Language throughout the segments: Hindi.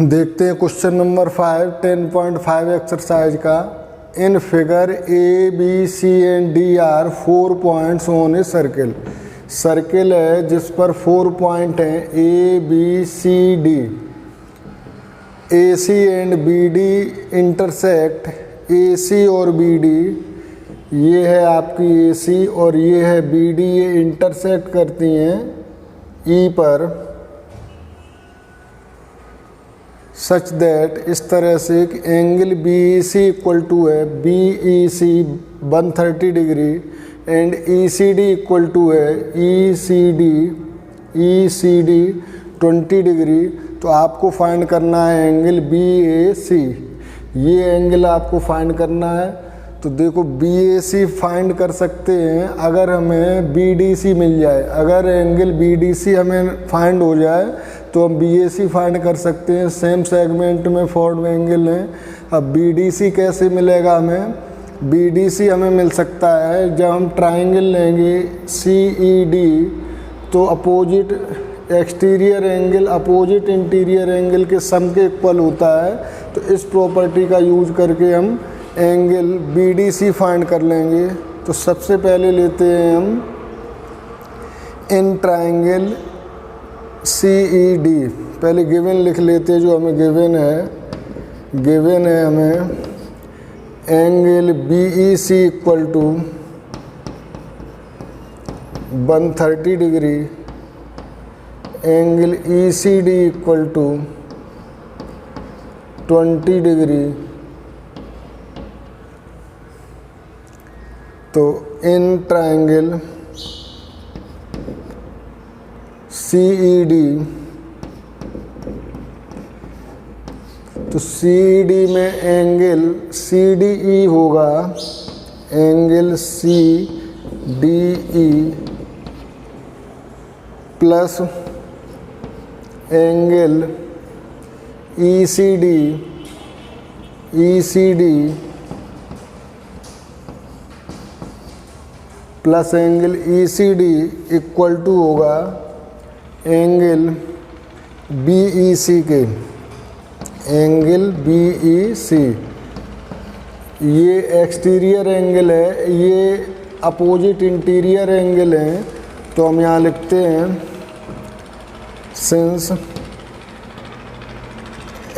देखते हैं क्वेश्चन नंबर 5 10.5 एक्सरसाइज का। In figure A B C and D are 4 points on a circle. Circle है जिस पर 4 पॉइंट हैं A B C D. A C and B D intersect. A C और बी डी, ये है आपकी ए सी और ये है बी डी, ये इंटरसेक्ट करती हैं ई पर। सच दैट, इस तरह से कि angle B E C equal to है B E C 130 degree and E C D equal to है ई सी डी 20 डिग्री। तो आपको फाइंड करना है एंगल बी ए सी। ये एंगल आपको फाइंड करना है। तो देखो बी ए सी फाइंड कर सकते हैं अगर हमें बी डी सी मिल जाए। अगर एंगल बी डी सी हमें फाइंड हो जाए तो हम बी ए सी फाइंड कर सकते हैं। सेम सेगमेंट में फॉर्म एंगल हैं। अब बी डी सी कैसे मिलेगा हमें? बी डी सी हमें मिल सकता है जब हम ट्राइंगल लेंगे सी ई डी, तो opposite exterior angle opposite interior angle के सम के इक्वल होता है। तो इस प्रॉपर्टी का यूज करके हम angle B D C find कर लेंगे। तो सबसे पहले लेते हैं हम in triangle C E D. पहले गिवन लिख लेते हैं जो हमें गिवन है हमें angle B E C equal to 130 degree, angle E C D equal to 20 degree. तो in triangle C E D, तो सी ई डी में एंगल सी डी ई होगा, angle C D E plus angle E C D plus angle E C D equal to होगा एंगल बी ई सी के, एंगल बी ई सी। ये एक्सटीरियर एंगल है, ये अपोजिट इंटीरियर एंगल है। तो हम यहाँ लिखते हैं since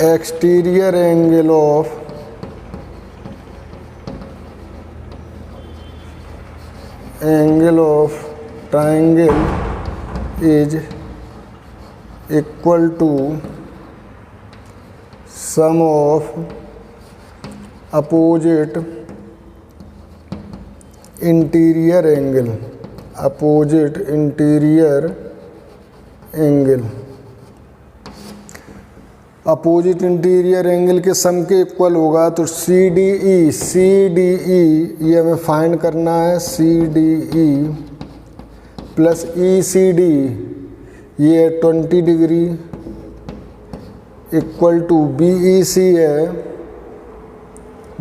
exterior angle of triangle is equal to sum of opposite interior angle, opposite interior angle के सम के इक्वल होगा। तो सी डी ई ये हमें फाइंड करना है, C D E plus E C D ये 20 degree equal to B E C है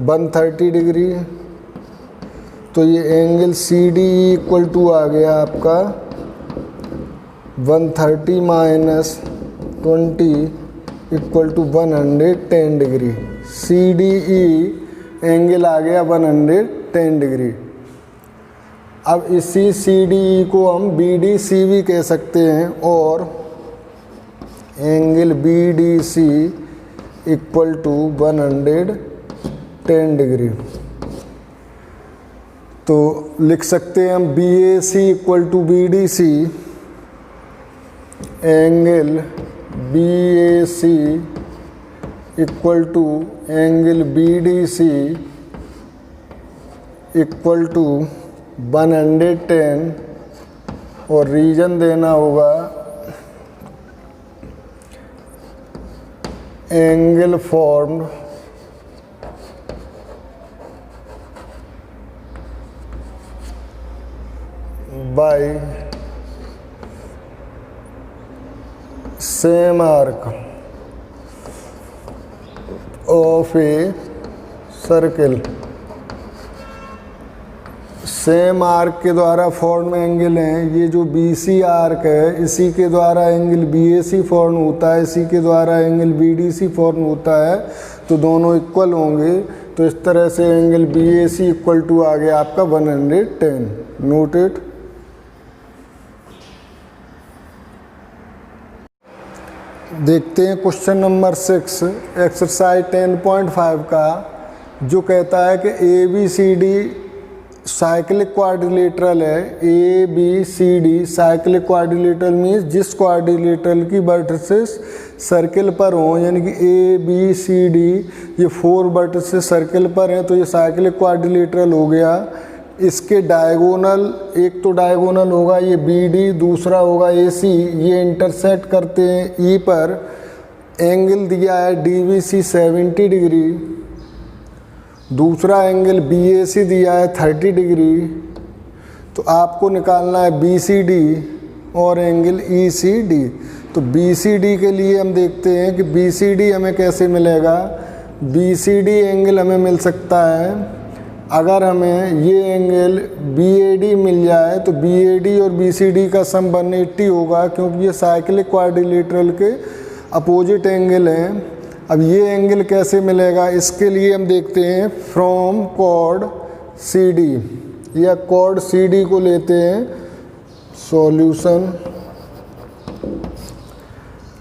130 डिग्री। तो ये angle C D E equal to आ गया आपका 130 minus 20 equal to 110 degree. C D E angle आ गया 110 डिग्री। अब इसी सी डी ई को हम बी डी सी भी कह सकते हैं और angle B D C equal to 110 degree. तो लिख सकते हैं हम B A C equal to B D C, angle B A C equal to angle B D C equal to 110 और रीजन देना होगा angle formed by same arc of a circle. Same arc के द्वारा फॉर्म एंगल हैं। ये जो BC आर्क है इसी के द्वारा एंगल BAC फॉर्म होता है, इसी के द्वारा एंगल BDC फॉर्म होता है, तो दोनों इक्वल होंगे। तो इस तरह से एंगल BAC इक्वल टू आ गया आपका 110। Note it. देखते हैं क्वेश्चन नंबर 6 एक्सरसाइज 10.5 का, जो कहता है कि ABCD साइक्लिक क्वाड्रिलेटरल है। ABCD साइक्लिक क्वाड्रिलेटरल मीन्स जिस क्वाड्रिलेटरल की वर्टिसेस सर्किल पर हों, यानी कि ABCD ये 4 वर्टिसेस सर्किल पर हैं, तो ये साइक्लिक क्वाड्रिलेटरल हो गया। इसके डायगोनल, एक तो डायगोनल होगा ये BD, दूसरा होगा AC, ये इंटरसेक्ट करते हैं E पर। एंगल दिया है DBC 70 डिग्री, दूसरा एंगल BAC दिया है 30 डिग्री। तो आपको निकालना है BCD और एंगल ECD। तो BCD के लिए हम देखते हैं कि BCD हमें कैसे मिलेगा। BCD एंगल हमें मिल सकता है अगर हमें ये एंगल BAD मिल जाए, तो BAD और BCD का सम 180 होगा, क्योंकि ये साइक्लिक क्वाड्रिलेटरल के अपोजिट एंगल हैं। अब ये एंगल कैसे मिलेगा, इसके लिए हम देखते हैं फ्रॉम कॉर्ड CD, या कॉर्ड CD को लेते हैं सॉल्यूशन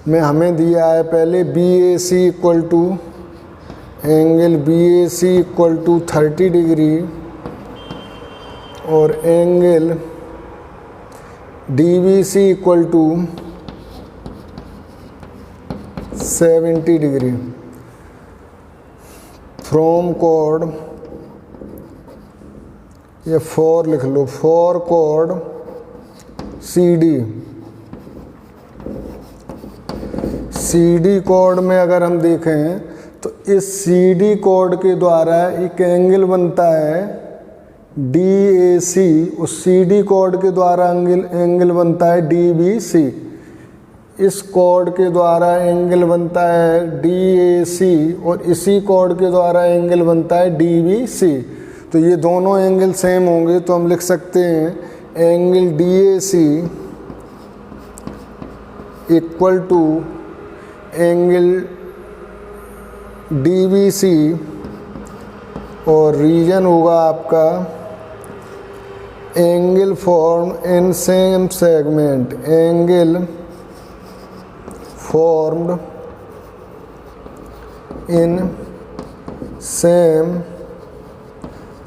में। हमें दिया है पहले BAC equal to angle BAC equal to 30 degree और angle DBC equal to 70 degree. From chord, या फॉर लिख लो, फॉर कॉर्ड CD कॉर्ड में अगर हम देखें तो इस CD कॉर्ड के द्वारा एक एंगल बनता है DAC, उस CD कॉर्ड के द्वारा एंगल बनता है DBC, इस कॉर्ड के द्वारा एंगल बनता है DAC और इसी कॉर्ड के द्वारा एंगल बनता है DBC। तो ये दोनों एंगल सेम होंगे, तो हम लिख सकते हैं angle DAC equal to angle DBC और रीजन होगा आपका angle form in same segment, angle formed in same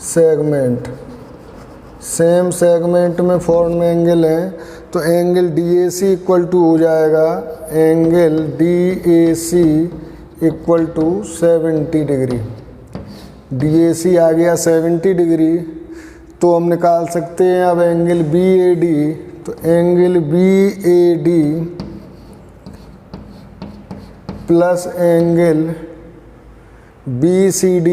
segment. Same segment में फॉर्म एंगल हैं, तो एंगल DAC इक्वल टू हो जाएगा angle DAC equal to 70 degree. DAC आ गया 70 डिग्री, तो हम निकाल सकते हैं अब एंगल BAD। तो angle BAD plus angle BCD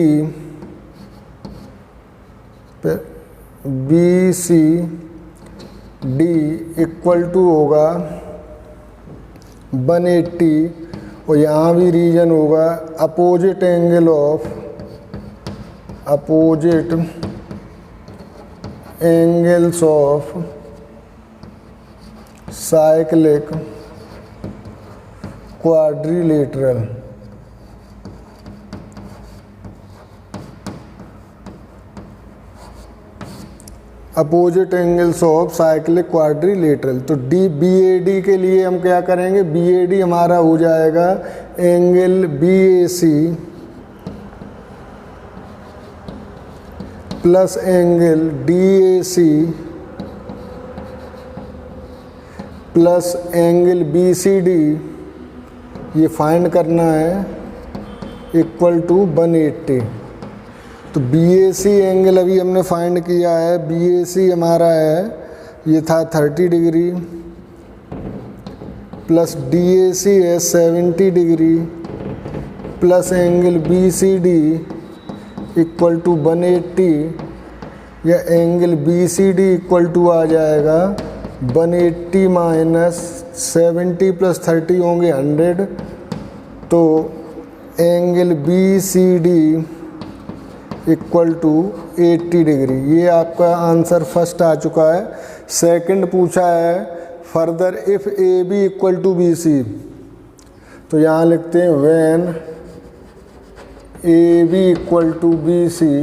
equal to होगा 180 और यहाँ भी रीजन होगा opposite angle of opposite angles of cyclic quadrilateral. Opposite angles of cyclic quadrilateral. तो BAD के लिए हम क्या करेंगे, BAD हमारा हो जाएगा angle BAC plus angle DAC plus angle BCD, ये फाइंड करना है, इक्वल टू 180। तो BAC एंगल अभी हमने फाइंड किया है, BAC हमारा है, ये था 30 डिग्री प्लस DAC है 70 degree plus angle BCD equal to 180, या एंगल BCD इक्वल टू आ जाएगा 180 माइनस 70 प्लस 30 होंगे 100। तो angle BCD equal to 80 degree. ये आपका आंसर फर्स्ट आ चुका है। सेकंड पूछा है further if A B equal to B C, तो यहाँ लिखते हैं when A B equal to B C,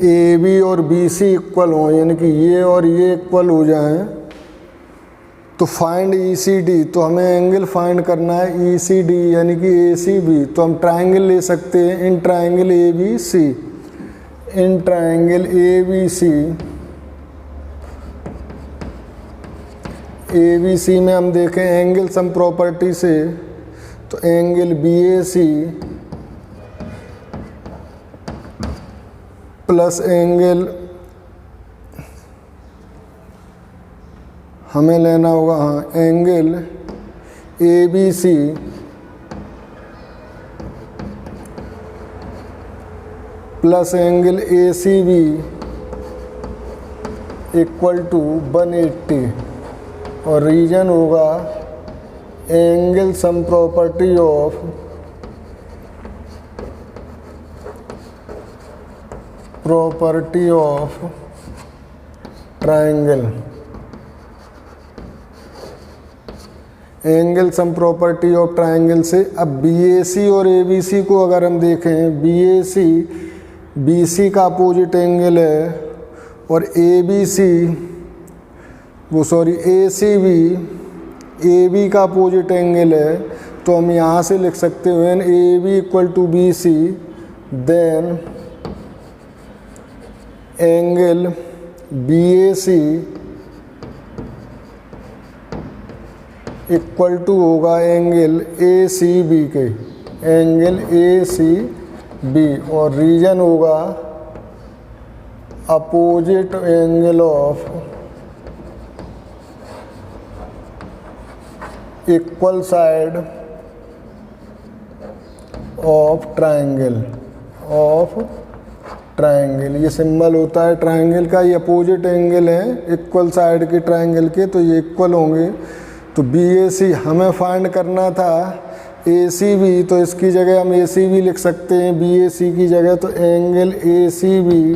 A B और बी सी इक्वल हों, यानी कि ये और ये इक्वल हो जाएं, तो फाइंड ई सी डी। तो हमें एंगल फाइंड करना है ई सी डी यानी कि ए सी बी। तो हम ट्राइंगल ले सकते हैं in triangle A B C. In triangle A B C, A B C में हम देखें एंगल सम प्रॉपर्टी से, तो angle B A C plus angle हमें लेना होगा, हाँ, angle A B C plus angle A C B equal to 180, और रीजन होगा angle sum property of triangle. Angle sum property of triangle से अब बी ए सी और ए बी सी को अगर हम देखें, B A C B C का अपोजिट एंगल है, और A B C A C B A B का अपोजिट एंगल है। तो हम यहाँ से लिख सकते हैं when A B equal to B C then angle B A C equal to होगा एंगल ए सी बी के, एंगल ए सी बी, और रीजन होगा opposite angle of equal side of triangle. ये सिंबल होता है ट्राइंगल का, ये अपोजिट एंगल है इक्वल साइड के ट्राइंगल के, तो ये इक्वल होंगे। तो बी ए सी हमें फाइंड करना था ए सी बी, तो इसकी जगह हम ए सी बी लिख सकते हैं बी ए सी की जगह। तो angle A C B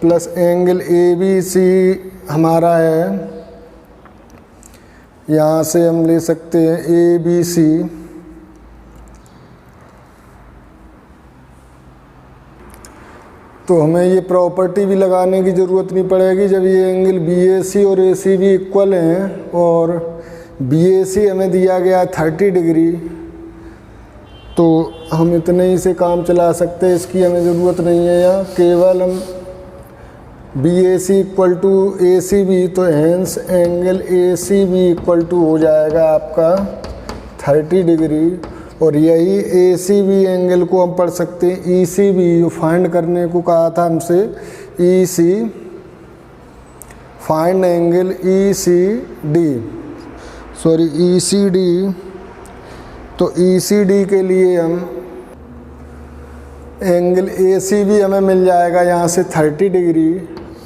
plus angle A B C हमारा है, यहाँ से हम ले सकते हैं ए बी सी तो हमें ये प्रॉपर्टी भी लगाने की ज़रूरत नहीं पड़ेगी जब ये एंगल बी ए सी और ए सी बी इक्वल हैं, और बी ए सी हमें दिया गया 30 डिग्री, तो हम इतने ही से काम चला सकते हैं, इसकी हमें ज़रूरत नहीं है। यहाँ केवल हम B A C equal to A C B, तो hence angle A C B equal to हो जाएगा आपका 30 डिग्री, और यही ए सी बी एंगल को हम पढ़ सकते हैं ई सी बी, जो फाइंड करने को कहा था हमसे E C, find angle E C D, E C D. तो ई सी डी के लिए हम एंगल ए सी बी हमें मिल जाएगा यहाँ से 30 डिग्री।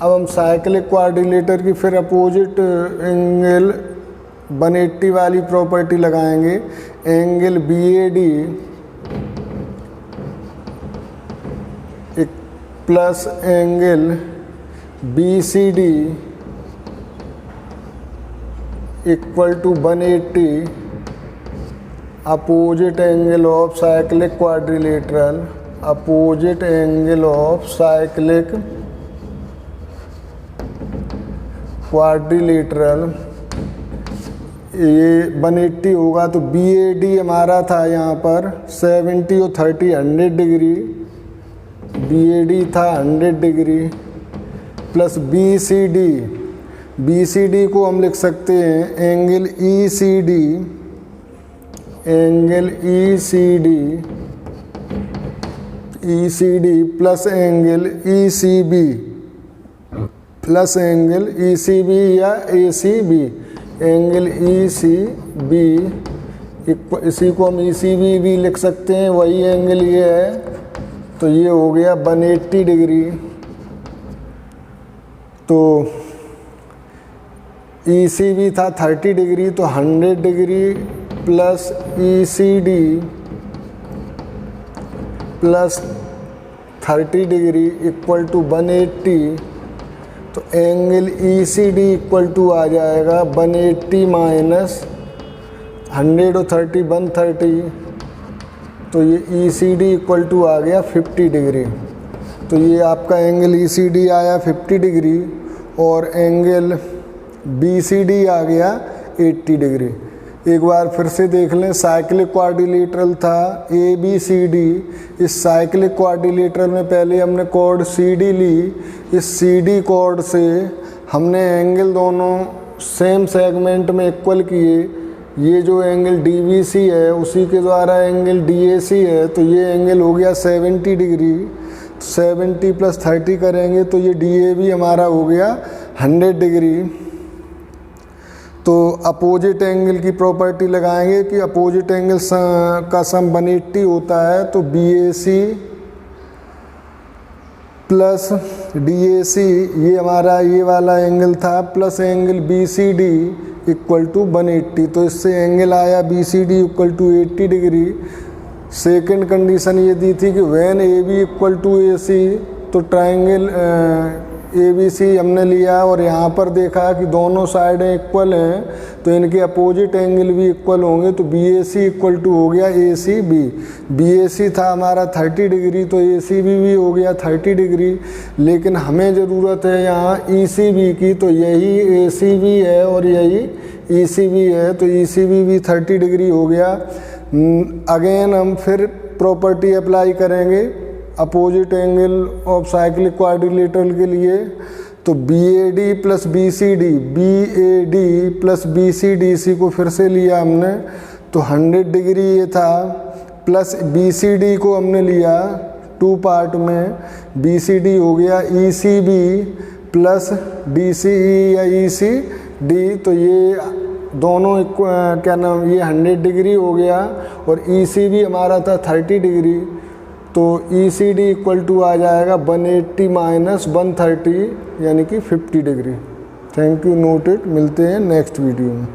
अब हम साइक्लिक क्वाड्रिलेटर की फिर अपोजिट एंगल 180 वाली प्रॉपर्टी लगाएंगे, angle B A D plus angle B C D equal to 180 opposite angle of cyclic quadrilateral, opposite angle of cyclic quadrilateral. ये 180 होगा, तो बी ए डी हमारा था यहाँ पर 70 और 30 100 डिग्री, बी ए डी था 100 degree plus B C D. B C D को हम लिख सकते हैं angle E C D, angle E C D, E C D plus angle E C B, plus angle E C B या A C B, angle E C B, इसी को हम ई सी बी भी लिख सकते हैं, वही एंगल ये है, तो ये हो गया 180 डिग्री। तो ई सी बी था 30 डिग्री, तो 100 degree plus E C D plus 30 degree equal to 180, तो angle E C D equal to आ जाएगा 180 माइनस 100 और 30 130, तो ये E C D equal to आ गया 50 डिग्री। तो ये आपका एंगल ई सी डी आया 50 डिग्री और एंगल बी सी डी आ गया 80 डिग्री। एक बार फिर से देख लें, साइक्लिक क्वाड्रिलेटरल था ए बी सी डी। इस साइक्लिक क्वाड्रिलेटरल में पहले हमने कॉर्ड सी डी ली, इस सी डी कॉर्ड से हमने एंगल दोनों सेम सेगमेंट में इक्वल किए। ये जो एंगल डी बी सी है उसी के द्वारा एंगल डी ए सी है, तो ये एंगल हो गया 70 डिग्री। 70 प्लस 30 करेंगे तो ये डी ए भी हमारा हो गया 100 डिग्री। तो अपोजिट एंगल की प्रॉपर्टी लगाएंगे कि अपोजिट एंगल का सम 180 होता है, तो B A C plus D A C, ये हमारा ये वाला एंगल था, plus angle B C D equal to 180। तो इससे एंगल आया B C D equal to 80 degree. Second condition ये दी थी कि when A B equal to A C, तो ट्राइंगल ए बी सी हमने लिया और यहाँ पर देखा कि दोनों साइडें इक्वल हैं, तो इनके अपोजिट एंगल भी इक्वल होंगे। तो B A C equal to हो गया ए सी बी। बी ए सी था हमारा 30 डिग्री, तो ए सी बी भी हो गया 30 डिग्री। लेकिन हमें ज़रूरत है यहाँ ई सी बी की, तो यही ए सी बी है और यही ई सी बी है, तो ई सी बी भी 30 डिग्री हो गया। अगेन हम फिर प्रॉपर्टी अप्लाई करेंगे opposite angle of cyclic quadrilateral के लिए। तो B A D plus B C D, B A D plus B C D, C को फिर से लिया हमने, तो 100 डिग्री ये था, प्लस बी सी डी को हमने लिया 2 पार्ट में, बी सी डी हो गया E C B plus D C E या ई सी डी। तो ये दोनों क्या नाम, ये 100 डिग्री हो गया और ई सी बी हमारा था 30 डिग्री। तो E C D equal to आ जाएगा 180 माइनस 130 यानी कि 50 डिग्री। Thank you, noted. मिलते हैं नेक्स्ट वीडियो में।